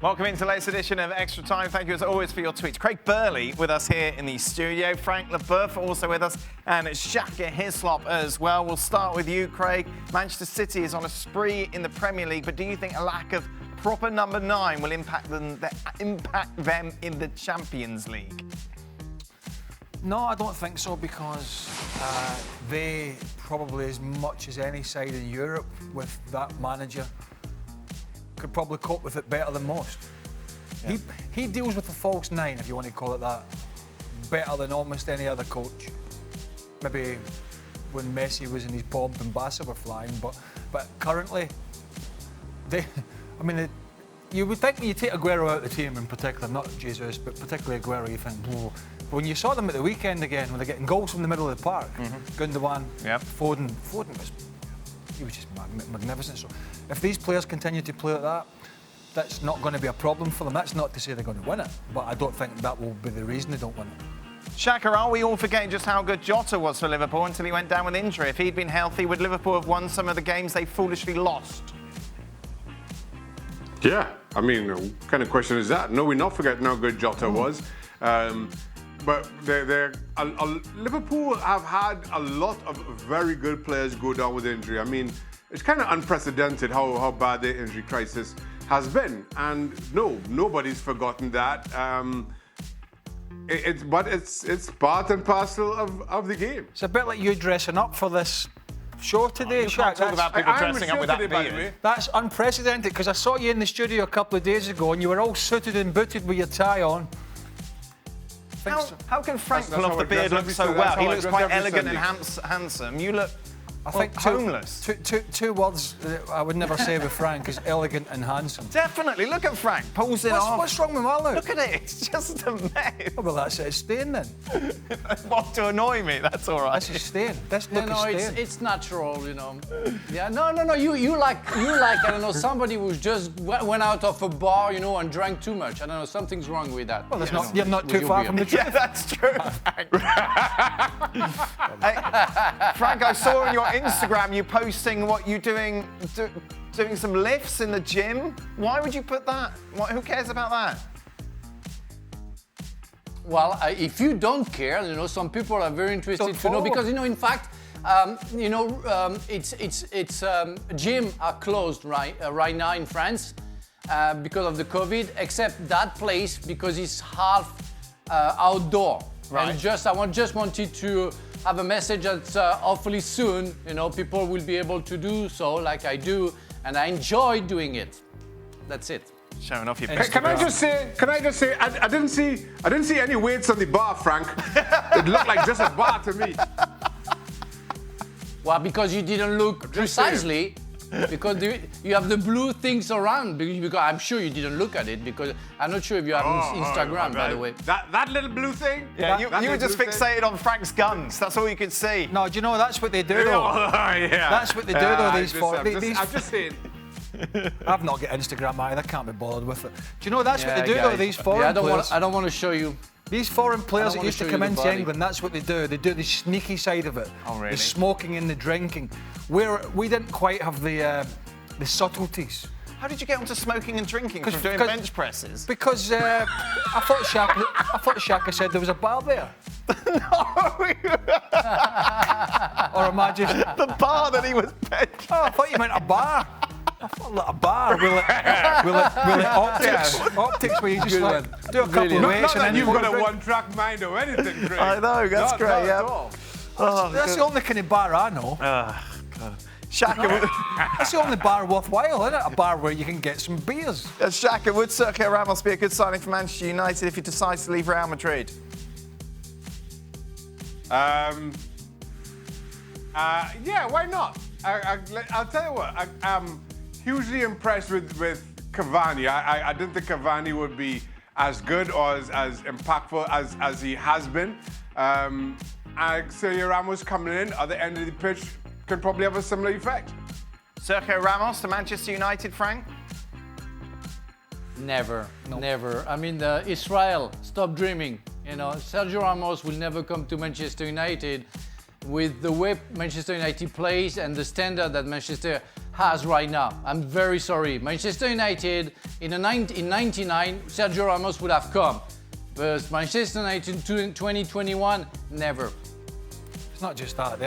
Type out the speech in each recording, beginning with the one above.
Welcome into the latest edition of Extra Time. Thank you as always for your tweets. Craig Burley with us here in the studio. Frank Leboeuf also with us, and Shaka Hislop as well. We'll start with you, Craig. Manchester City is on a spree in the Premier League, but do you think a lack of proper number 9 will impact them in the Champions League? No, I don't think so, because they probably, as much as any side in Europe with that manager, could probably cope with it better than most. Yeah. He deals with the false 9, if you want to call it that, better than almost any other coach. Maybe when Messi was in his pomp and Barca were flying, but currently, you would think when you take Aguero out of the team in particular, not Jesus, but particularly Aguero, you think, whoa. But when you saw them at the weekend again, when they're getting goals from the middle of the park, Gundogan, Foden was just magnificent. So if these players continue to play like that, that's not going to be a problem for them. That's not to say they're going to win it, but I don't think that will be the reason they don't win it. Shaka, are we all forgetting just how good Jota was for Liverpool until he went down with injury? If he'd been healthy, would Liverpool have won some of the games they foolishly lost? Yeah, I mean, what kind of question is that? No, we're not forgetting how good Jota was. But Liverpool have had a lot of very good players go down with injury. I mean, it's kind of unprecedented how bad the injury crisis has been. And no, nobody's forgotten that. But it's part and parcel of the game. It's a bit like you dressing up for this show today, you can't talk about people dressing up with that beard. That's unprecedented, because I saw you in the studio a couple of days ago and you were all suited and booted with your tie on. How can Frank pull off the beard look so well? He looks quite elegant and handsome. You look homeless. Two words that I would never say with Frank is elegant and handsome. Definitely. Look at Frank. Pulls it off. What's wrong with my look? Look at it. It's just a mess. Oh, well, that's it. It's staying then. What, to annoy me? That's all right. That's a stain. This look is staying. It's natural, you know. Yeah, no. You like, I don't know, somebody who just went out of a bar, you know, and drank too much. I don't know, something's wrong with that. Well, you're not too far from the truth. Yeah, that's true, Frank. Hey, Frank, I saw on your Instagram you posting what you're doing some lifts in the gym. Why would you put that? Who cares about that? Well, if you don't care, you know, some people are very interested to know, because, you know, in fact, gyms are closed right now in France because of the COVID, except that place because it's half outdoor. Right. And I just wanted to have a message that hopefully soon, you know, people will be able to do so like I do, and I enjoy doing it. That's it. Showing off your Can I just say? I didn't see any weights on the bar, Frank. It looked like just a bar to me. Well, because you didn't look precisely. Because you have the blue things around, because I'm sure you didn't look at it, because I'm not sure if you have Instagram, by the way. That little blue thing? Yeah, you were just fixated on Frank's guns. That's all you could see. No, do you know, that's what they do, though. Yeah. That's what they do, though, I'm just saying. I've not got Instagram either, can't be bothered with it. Do you know that's what they do, though, these foreign players? I don't want to show you. These foreign players that used to come into England, that's what they do. They do the sneaky side of it. Oh, really? The smoking and the drinking. We didn't quite have the subtleties. How did you get onto smoking and drinking from doing bench presses? Because I thought Shaka said there was a bar there. No! Or am I just... The bar that he was bench. Oh, I thought you meant a bar. I thought a bar. Will it optics where you just like, do a couple of weights and then you've got a one-track mind or anything, Craig. I know, that's great, yeah. That's the only kind of bar I know. God. Shaka, that's the only bar worthwhile, isn't it? A bar where you can get some beers. Shaka, would Sergio Ramos be a good signing for Manchester United if he decides to leave Real Madrid? Yeah, why not? I'll tell you what. I'm hugely impressed with Cavani. I didn't think Cavani would be as good or as impactful as he has been. Sergio Ramos coming in at the end of the pitch could probably have a similar effect. Sergio Ramos to Manchester United, Frank? Never. I mean, Israel, stop dreaming. You know, Sergio Ramos will never come to Manchester United. With the way Manchester United plays and the standard that Manchester has right now. I'm very sorry. Manchester United in 99, Sergio Ramos would have come. But Manchester United in 2021, never. It's not just that.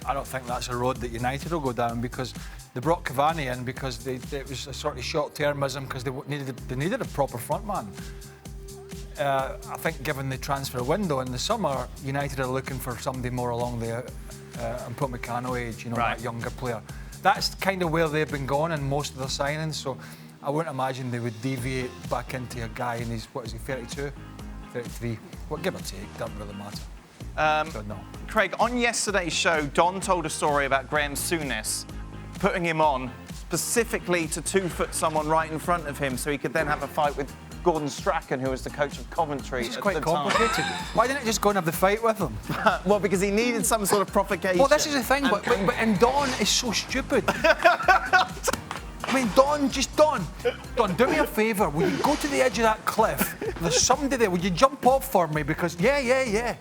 I don't think that's a road that United will go down, because they brought Cavani in because it was a sort of short-termism, because they needed a proper front man. I think given the transfer window in the summer, United are looking for somebody more along the Upamecano age, Right. that younger player. That's kind of where they've been going in most of their signings, so I wouldn't imagine they would deviate back into a guy in his, 32, 33, give or take, doesn't really matter. So no. Craig, on yesterday's show, Don told a story about Graham Souness putting him on specifically to two-foot someone right in front of him so he could then have a fight with Gordon Strachan, who was the coach of Coventry. This is at quite the time. complicated. Why didn't he just go and have the fight with him? Well, because he needed some sort of provocation. Well, this is the thing, and Don is so stupid. I mean, Don, do me a favour. Will you go to the edge of that cliff? There's somebody there. Will you jump off for me? Because, yeah.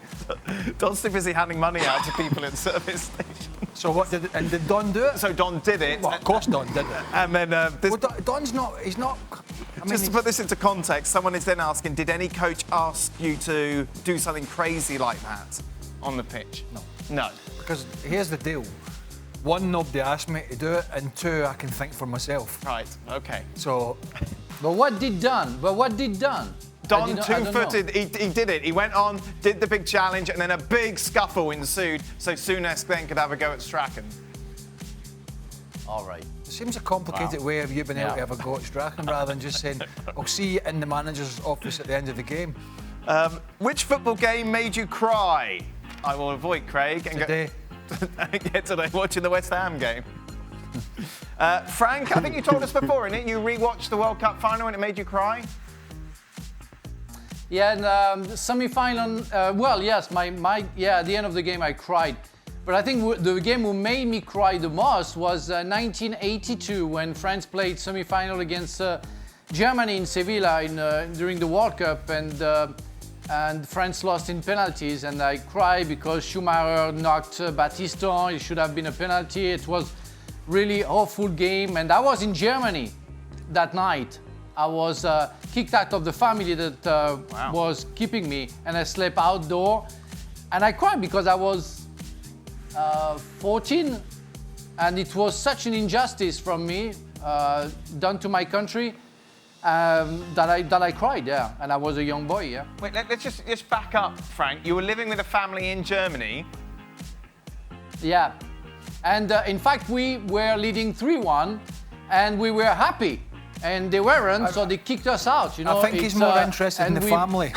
Don's too busy handing money out to people in service stations. So what did Don do it? So Don did it. Well, of course Don did it. And then Don's not, he's not... I mean, just to put this into context, someone is then asking, did any coach ask you to do something crazy like that on the pitch? No. Because here's the deal. One, nobody asked me to do it, and two, I can think for myself. Right, okay. So... But what did Don? Don two-footed, he did it. He went on, did the big challenge, and then a big scuffle ensued, so Souness then could have a go at Strachan. All right. Seems a complicated way of you being able to have a go at Strachan rather than just saying, I'll see you in the manager's office at the end of the game. Which football game made you cry? I will avoid Craig and Today. today, watching the West Ham game. Frank, I think you told us before, innit? You rewatched the World Cup final and it made you cry? Yeah, and the semi-final. Yes, at the end of the game I cried. But I think the game who made me cry the most was 1982 when France played semi-final against Germany in Sevilla during the World Cup, and France lost in penalties, and I cried because Schumacher knocked Battiston. It should have been a penalty. It was really awful game, and I was in Germany that night. I was kicked out of the family that was keeping me, and I slept outdoor, and I cried because I was 14, and it was such an injustice from me done to my country that I cried, and I was a young boy, Wait, let's just back up, Frank. You were living with a family in Germany. Yeah, and in fact we were leading 3-1, and we were happy. And they weren't, so they kicked us out. I think he's more interested in the family.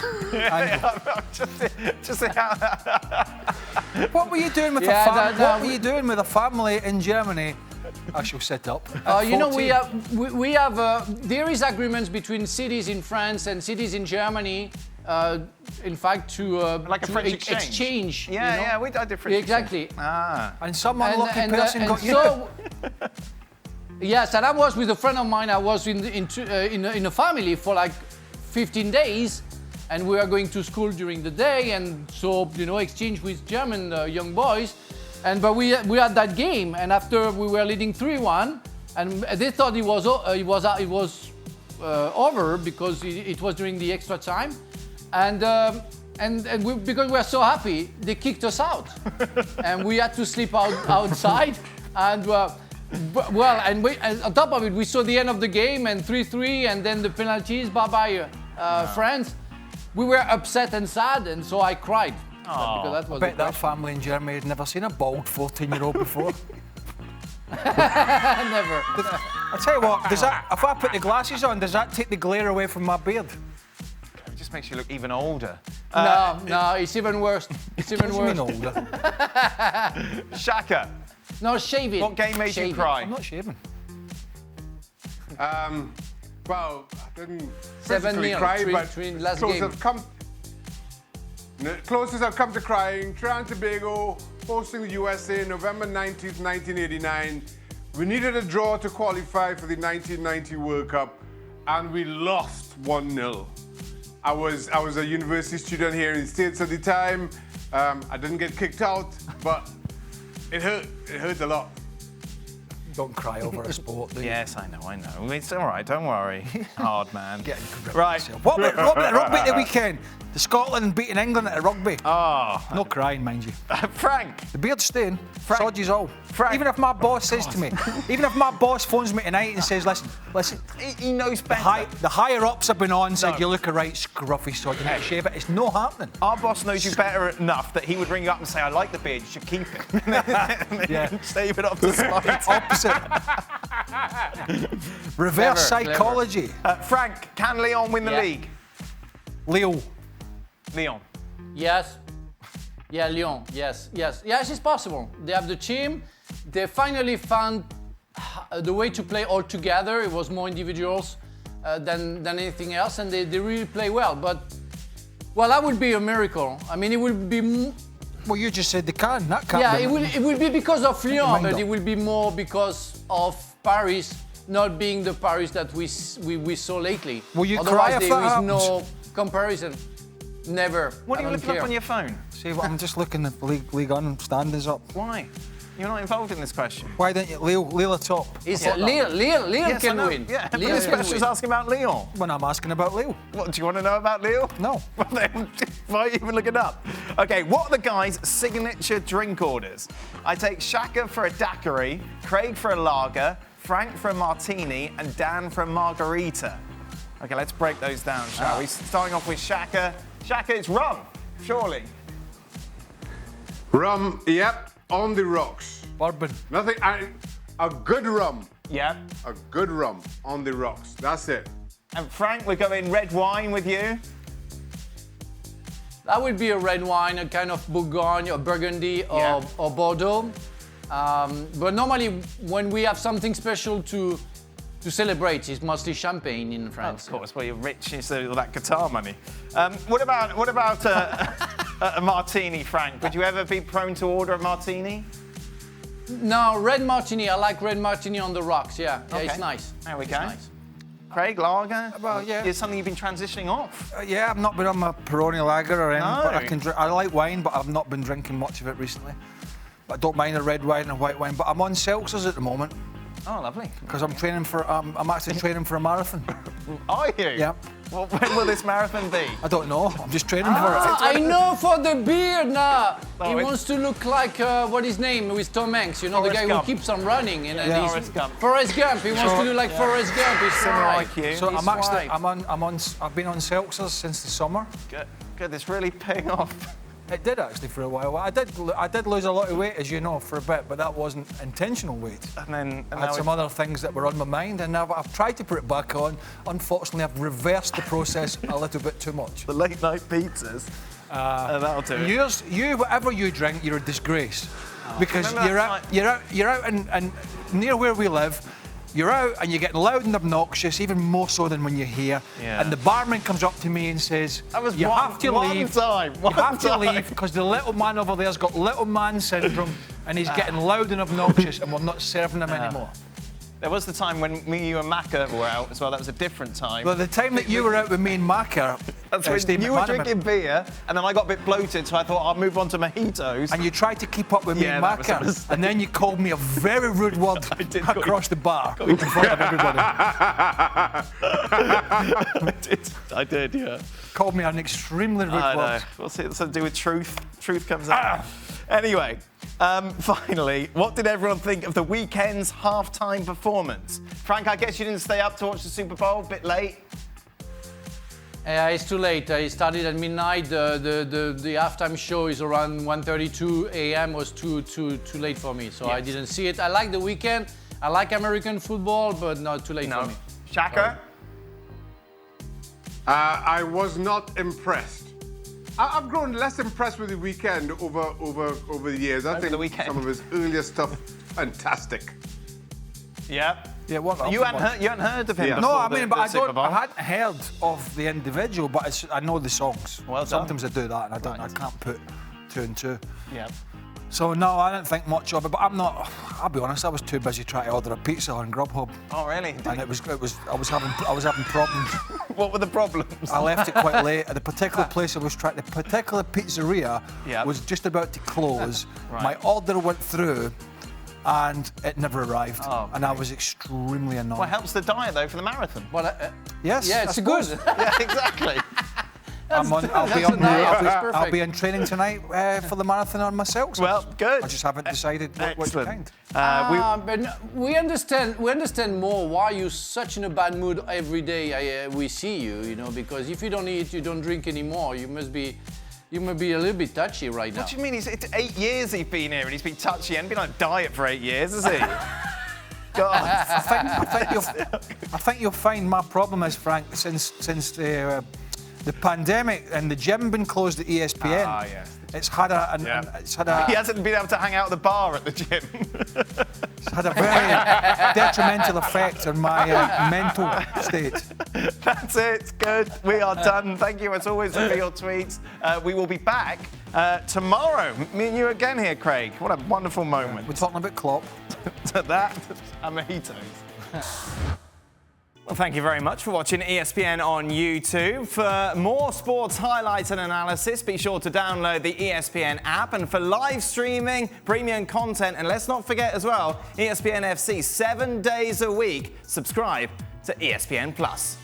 What were you doing with What were you doing with a family in Germany? I shall set up. We have there is agreements between cities in France and cities in Germany. In fact, to like a French exchange. Yeah, we did French exactly. And some unlucky person got you. Yes, and I was with a friend of mine. I was in a family for like 15 days, and we were going to school during the day, and so exchange with German young boys, but we had that game, and after we were leading 3-1, and they thought it was over because it was during the extra time, and because we were so happy, they kicked us out, and we had to sleep outside, and. And on top of it, we saw the end of the game and 3-3, and then the penalties. Bye-bye, France. We were upset and sad, and so I cried. Because that was I bet that family in Germany had never seen a bald 14-year-old before. Never. I tell you what, if I put the glasses on, does that take the glare away from my beard? It just makes you look even older. No, it's even worse. It's even worse. What do you mean older? Shaka. No, shave it. What game made you cry? I'm not shaving. Well, I didn't 7-0 cry, but last game. Closest I've come to crying, Trinidad and Tobago hosting the USA November 19th, 1989. We needed a draw to qualify for the 1990 World Cup, and we lost 1-0. I was a university student here in the States at the time. I didn't get kicked out, but it hurt. It hurt a lot. Don't cry over a sport, do you? Yes, I know. It's all right, don't worry. Hard man. Getting correct Right. myself. What about the rugby at the weekend? The Scotland beating England at the rugby. Oh. No crying, mind you. Frank. The beard's staying. Sodgy's all. Frank. Even if my boss says to me, even if my boss phones me tonight and says, listen, He knows better. the higher ups have been on, said you look a right scruffy sod, you need to shave it. It's not happening. Our boss knows you better enough that he would ring you up and say, I like the beard, you should keep it. And then Yeah. you shave it off to spite. Opposite. Reverse Clever, psychology. Frank, can Lyon win the Yeah. league? Leo. Lyon. Yes. Yeah, Lyon. Yes, it's possible. They have the team. They finally found the way to play all together. It was more individuals than anything else, and they really play well. But, well, that would be a miracle. I mean, it would be... Well, you just said they can. That can't Yeah, be. it will be because of Lyon, mind but up. it will be more because of Paris not being the Paris that we saw lately. Will you Otherwise, cry if there that is no comparison. Never. What are you I don't looking up care. on your phone? See, what I'm just looking at the League on standings up. Why? You're not involved in this question. Why don't you Lille top? It's Lille Yes, I can know. win. Yeah, but Lille this can question's win. asking about Lyon. When I'm asking about Lille. What, do you want to know about Lille? No. Well, then, why are you even looking it up? Okay, what are the guys' signature drink orders? I take Shaka for a daiquiri, Craig for a lager, Frank for a martini, and Dan for a margarita. Okay, let's break those down, shall we? Starting off with Shaka. Shaka, it's rum, surely. Rum, yep, on the rocks. Bourbon. Nothing, a good rum. Yeah. A good rum on the rocks. That's it. And Frank, we're going red wine with you. That would be a red wine, a kind of Bourgogne or Burgundy Yeah. or Bordeaux. But normally, when we have something special to celebrate, it's mostly champagne in France. Of course, well, you're rich, you see all that guitar money. What about a martini, Frank? Would you ever be prone to order a martini? No, red martini. I like red martini on the rocks. Yeah, Okay. it's nice. There we It's go. nice. Craig, lager? Well, yeah. It's something you've been transitioning off. Yeah, I've not been on my Peroni lager or anything, No. but I can drink. I like wine, but I've not been drinking much of it recently. But I don't mind a red wine and a white wine. But I'm on seltzers at the moment Oh, lovely. because I'm training for. I'm actually training for a marathon. Are you? Yep. Well, when will this marathon be? I don't know. I'm just training for Ah, it. I know for the beard now. Oh, He it's- wants to look like what his name with Tom Hanks. You know, Forrest the guy Gump. who keeps on running. And Yeah. he's- Forrest Gump. Forrest Gump. He wants to look like Forrest Gump. He's Similar right. like you. So He's I'm actually. right. I've been on seltzers since the summer. Good. Good. It's really paying off. It did actually for a while. I did lose a lot of weight, as you know, for a bit, but that wasn't intentional weight. And I had some other things that were on my mind, and I've tried to put it back on. Unfortunately, I've reversed the process a little bit too much. the late night pizzas. That'll do it. Whatever you drink, you're a disgrace, because remember you're that you're out and near where we live. You're out and you're getting loud and obnoxious, even more so than when you're here. Yeah. And the barman comes up to me and says, That was "You one- have to one leave. time, You one have to time." leave because the little man over there's got little man syndrome, and he's getting loud and obnoxious, and we're not serving him anymore." There was the time when me, you, and Macca were out as well. That was a different time. Well, the time that you were out with me and Macca, That's when Steve you were McManaman, drinking beer, and then I got a bit bloated, so I thought I'd move on to mojitos. and you tried to keep up with me Yeah, and that was a Macca, mistake. and then you called me a very rude word I did call you- across the bar in front of everybody. I did, yeah. Called me an extremely rude I know. word. What's it to do with truth? Truth comes out. Anyway, finally, what did everyone think of the weekend's halftime performance? Frank, I guess you didn't stay up to watch the Super Bowl, a bit late. It's too late. It started at midnight. The halftime show is around 1:32 a.m. was too late for me, so I Yes. didn't see it. I like the weekend. I like American football, but not too late for me. Shaka? I was not impressed. I've grown less impressed with the weekend over the years. I think the weekend. some of his earlier stuff, fantastic. Yeah. Yeah, what? You hadn't heard of him Yeah. before No, I the- mean, but the I Super don't. Bowl? I hadn't heard of the individual, but I know the songs. Well done. Sometimes I do that, and I don't. Right. I can't put two and two. Yeah. So no, I didn't think much of it. But I'm not. I'll be honest. I was too busy trying to order a pizza on Grubhub, Oh, really? and I was having problems. What were the problems? I left it quite late. At the particular place I was trying, the particular pizzeria Yeah. was just about to close. Right. My order went through, and it never arrived. Oh, and I was extremely annoyed. Well, it helps the diet, though, for the marathon. Well, Yes, yeah, I it's suppose. good. Yeah, exactly. I'll be in training tonight for the marathon on myself. Well, good. I just haven't decided what kind. But no, we understand more why you're such in a bad mood every day we see you, you know, because if you don't eat, you don't drink anymore, you must be a little bit touchy right now. What do you mean? It's 8 years he's been here and he's been touchy and been on diet for 8 years, has he? God. I think you'll find my problem is, Frank, since the pandemic and the gym been closed at ESPN. Ah, yes. It's had a. He hasn't been able to hang out at the bar at the gym. It's had a very detrimental effect on my mental state. That's it. Good. We are done. Thank you, as always, for your tweets. We will be back tomorrow. Me and you again here, Craig. What a wonderful moment. We're talking about Klopp. That and mojitos. Well, thank you very much for watching ESPN on YouTube. For more sports highlights and analysis, be sure to download the ESPN app. And for live streaming, premium content, and let's not forget as well, ESPN FC 7 days a week. Subscribe to ESPN Plus.